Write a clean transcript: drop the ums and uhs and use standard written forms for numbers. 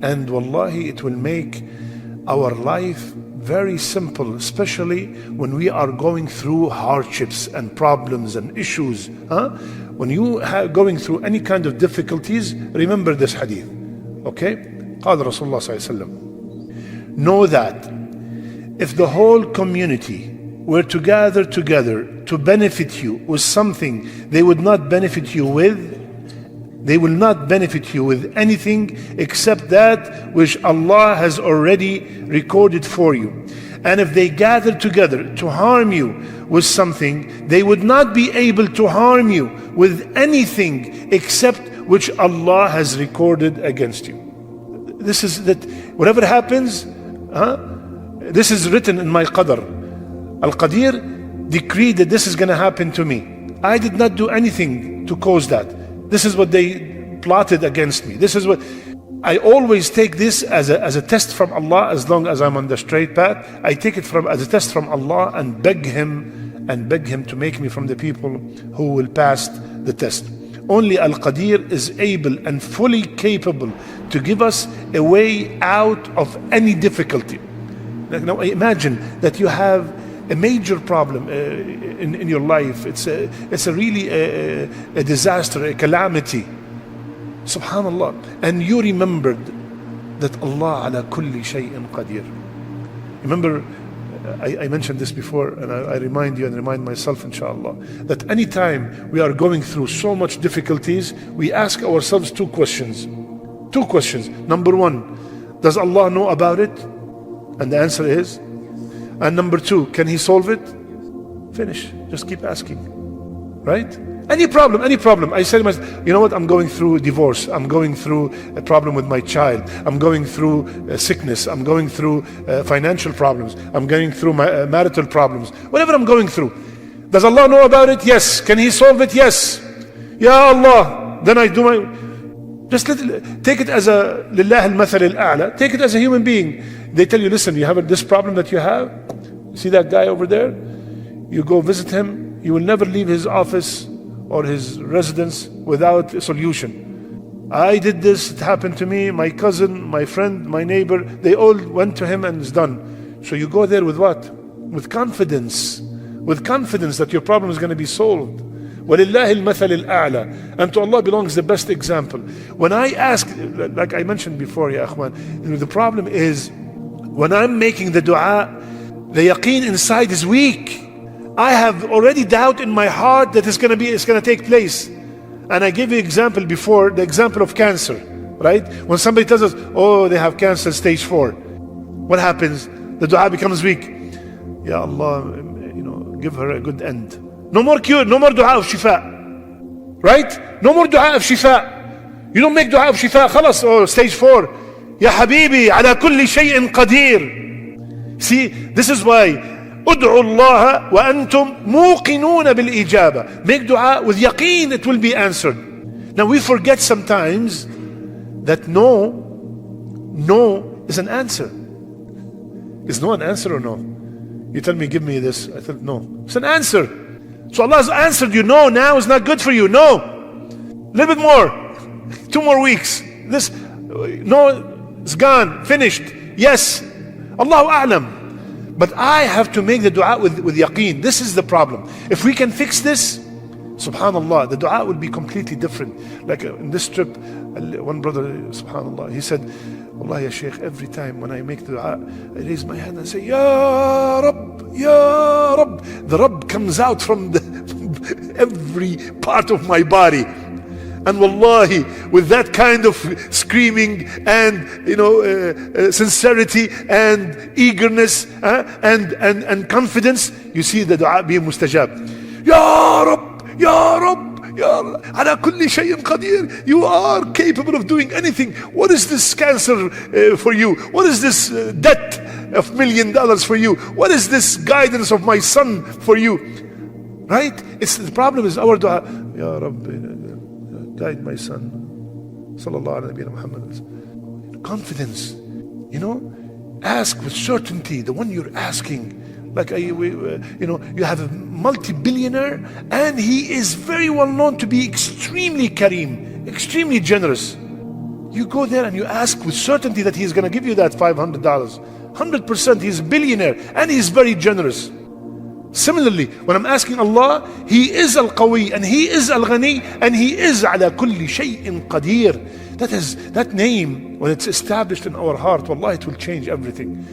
And wallahi, it will make our life very simple, especially when we are going through hardships and problems and issues. When you are going through any kind of difficulties, remember this hadith. Okay? قال رسول الله صلى الله عليه وسلم, know that if the whole community were to gather together to benefit you with something they would not benefit you with, they will not benefit you with anything except that which Allah has already recorded for you. And if they gather together to harm you with something, they would not be able to harm you with anything except which Allah has recorded against you. This is that whatever happens, this is written in my qadr. Al-Qadir decreed that this is going to happen to me. I did not do anything to cause that. This is what they plotted against me. This is what I always take this as a test from Allah. As long as I'm on the straight path, I take it as a test from Allah and beg Him to make me from the people who will pass the test. Only Al-Qadir is able and fully capable to give us a way out of any difficulty. Now imagine that you have a major problem in your life. It's a really a disaster, a calamity. Subhanallah. And you remembered that Allah ala kulli shay'in qadir. Remember, I mentioned this before, and I remind you and remind myself, inshallah, that anytime we are going through so much difficulties, we ask ourselves two questions. Two questions. Number one, does Allah know about it? And the answer is. And number two, can He solve it? Finish. Just keep asking. Right? Any problem. I say to myself, you know what, I'm going through divorce, I'm going through a problem with my child, I'm going through sickness, I'm going through financial problems, I'm going through marital problems, whatever I'm going through. Does Allah know about it? Yes. Can He solve it? Yes. Ya Allah. Then I do my, just take it as a lillah al-mathal al-a'la, take it as a human being. They tell you, listen, you have this problem that you have, see that guy over there? You go visit him, you will never leave his office or his residence without a solution. I did this, it happened to me, my cousin, my friend, my neighbor, they all went to him and it's done. So you go there with what? With confidence that your problem is going to be solved. وَلِلَّهِ الْمَثَلِ الْأَعْلَى. And to Allah belongs the best example. When I ask, like I mentioned before, Ya Akhwan, the problem is when I'm making the dua, the yaqeen inside is weak. I have already doubt in my heart that it's going to take place. And I gave you example before, the example of cancer, right? When somebody tells us, oh, they have cancer stage 4, what happens? The dua becomes weak. Ya Allah, give her a good end. No more cure, no more dua of shifa, right? No more dua of shifa. You don't make dua of shifa, khalas, oh, stage 4. Ya habibi, ala kulli shay'in qadir. See, this is why ادعوا الله وأنتم موقنون بالإجابة. Make dua with yaqeen, it will be answered. Now we forget sometimes that no is an answer. Is no an answer or no? You tell me, give me this. I thought no. It's an answer. So Allah has answered you. No, now is not good for you. No. A little bit more. 2 more weeks. This, no, it's gone. Finished. Yes. Allahu A'lam. But I have to make the dua with yaqeen. This is the problem. If we can fix this, subhanallah, the dua will be completely different. Like in this trip, one brother, subhanallah, he said, Allah ya Shaykh, every time when I make the dua, I raise my hand and say, Ya Rabb, Ya Rabb. The Rabb comes out from every part of my body. And wallahi, with that kind of screaming and sincerity and eagerness and confidence, you see the dua being mustajab. Ya Rabb, Ya Rabb, Ya Allah, ala kulli shay'in qadir. You are capable of doing anything. What is this cancer for you? What is this debt of $1 million for you? What is this guidance of my son for you? Right? The problem is our dua. Ya Rabb, guide my son. Sallallahu alayhi wa Muhammad. Confidence. Ask with certainty. The one you're asking. Like, you have a multi-billionaire and he is very well known to be extremely kareem, extremely generous. You go there and you ask with certainty that He's going to give you that $500. 100%, He's a billionaire and He's very generous. Similarly, when I'm asking Allah, He is Al-Qawi and He is Al-Ghani and He is ala kulli shay'in qadir. That name, when it's established in our heart, wallahi, it will change everything.